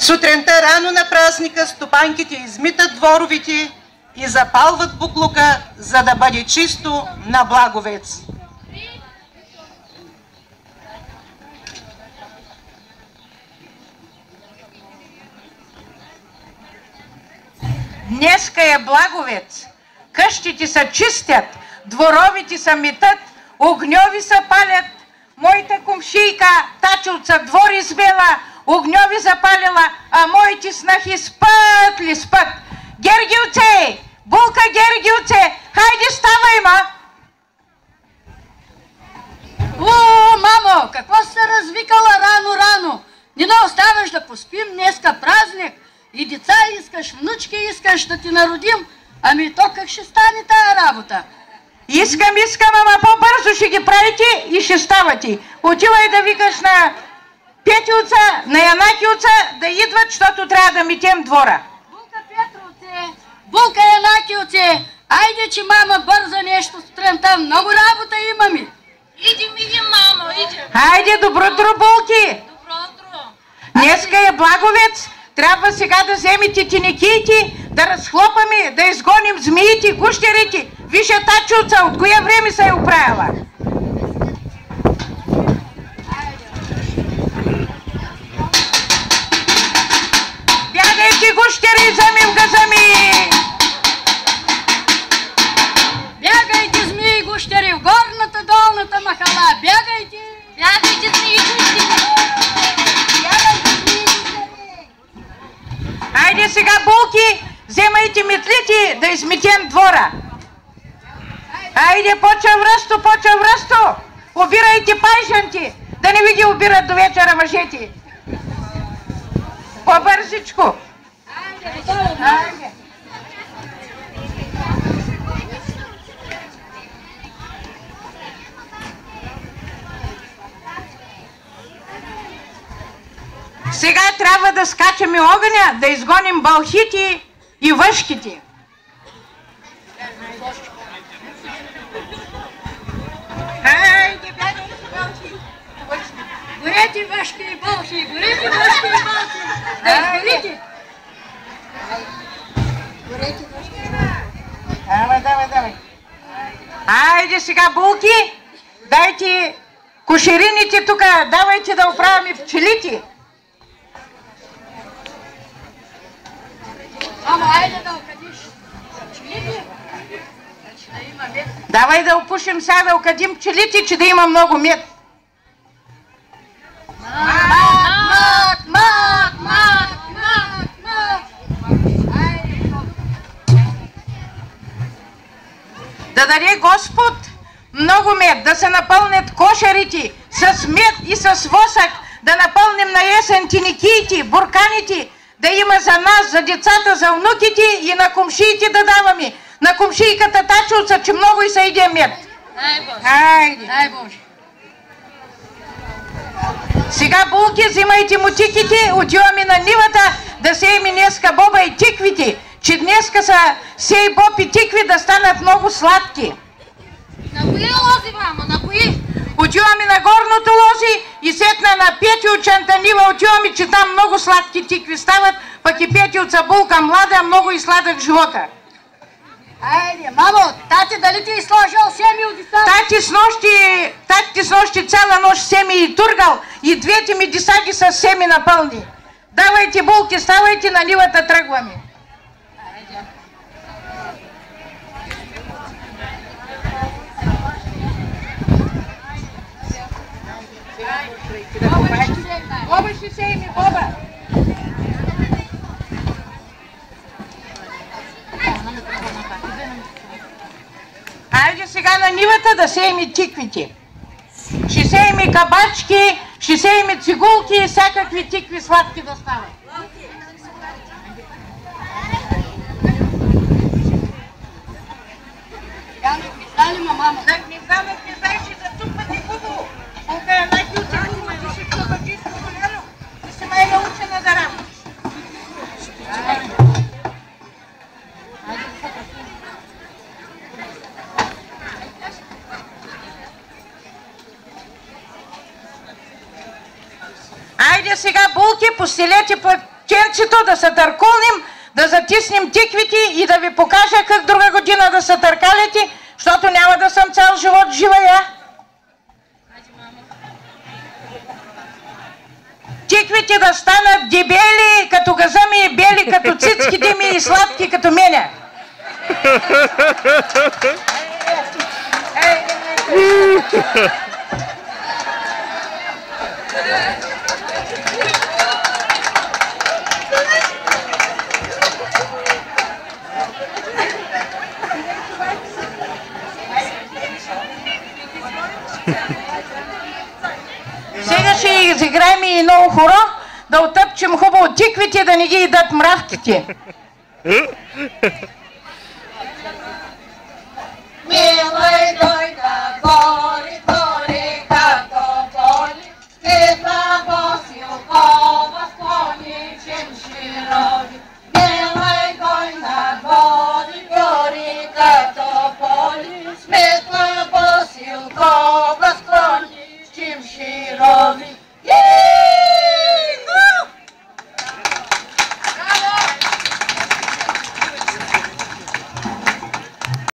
Сутринта рано на празника стопанките измитат дворовите и запалват буклука, за да бъде чисто на Благовец. Днеска е Благовец. Къщите се чистят, дворовите се метат, огньови се палят. Моята комшийка Тачовца двор извела, огньови запалила, а моите снахи спът ли спът. Гергилце! Булка Гергилце! Хайде ставай, ма! О, мамо, какво се развикала рано-рано? Не да оставаш да поспим, днеска празник. И деца искаш, внучки искаш да ти народим. Ами то как ще стане тая работа? Искам, ама по-бързо ще ги правите и ще ставате. Отивай да викаш на Петилца, на Янакилца да идват, защото трябва да метем двора. Булка Петровце, Булка Янакилце, айде, че мама бърза нещо сутринта, много работа имаме. Идем, мамо, идем. Хайде, добро утро, Булки. Добро утро. Днеска е Благовец. Трябва сега да вземете тинекиите, да разхлопаме, да изгоним змиите, гущерите. Виж Тачовца, от коя време се е оправила? Бягайте, гущери, замим газами! Бягайте, змии и гущери, в горната, долната махала, бягайте! Бягайте, змии и гущери! Айде сега, Булки, вземайте метлите да изметем двора. Айде, почва връсто, обирайте пайжанти, да не ви ги обират до вечера мъжете. По-бързичко. Айде. Сега трябва да скачаме огъня, да изгоним бълхите и въшките. Хайде, бягайте, бълхи. Горете въшки и бълхи, горете въшки и бълхи. Да, горете. Горете въшки и бълхи. Давай. Айде сега, Булки, дайте кошерините тук, давайте да оправяме пчелите. Мамо, айде да окадиш пчелите, че да има мед. Давай да опушим сега да окадим пчелите, че да има много мед. Мак! Да даде Господ много мед, да се напълнят кошерите с мед и с восък, да напълним на есен тинекиите, бурканите, да има за нас, за децата, за внуките и на комшиите да даваме. На комшийката Тачовца, че много и се иде мед. Дай Боже. Хайде. Дай Боже. Сега, Булки, взимайте мотиките, отиваме на нивата да сееме днеска боба и тиквите, че днеска са сей боб и тикви да станат много сладки. На кои лози, мамо, на кои? Отиваме на горното лози и сетна на Петилчанта нива отиваме, че там много сладки тикви стават, пък и Петилца Булка млада, много и сладък живота. Айде, мамо, тати дали ти е сложил семи от децата? Тати с нощи цяла нощ семи и тургал и двете ми деца ги са семи напълни. Давайте, Булки, ставайте, на нивата тръгваме. Боба ще сееме, боба. Айде сега на нивата да сееме тиквите. Ще сееме кабачки, ще сееме цигулки и всякакви тикви сладки да стават. Дали ма, мамо. Да не знай, че да тупате хубаво. Колка е най-кюлца, да си тупате и споколяно. Да си май научена да работиш. Айде сега, Булки, постелете ченцето, да се търкулнем, да затиснем тиквите и да ви покажа как друга година да се търкалите, защото няма да съм цял живот жива я. Тиквите да станат дебели като газа ми и бели като цицките ми и сладки като мене. Сега ще изиграем и много хоро, да отъпчем хубаво тиквите, да не ги идат мравките. Милой дойка,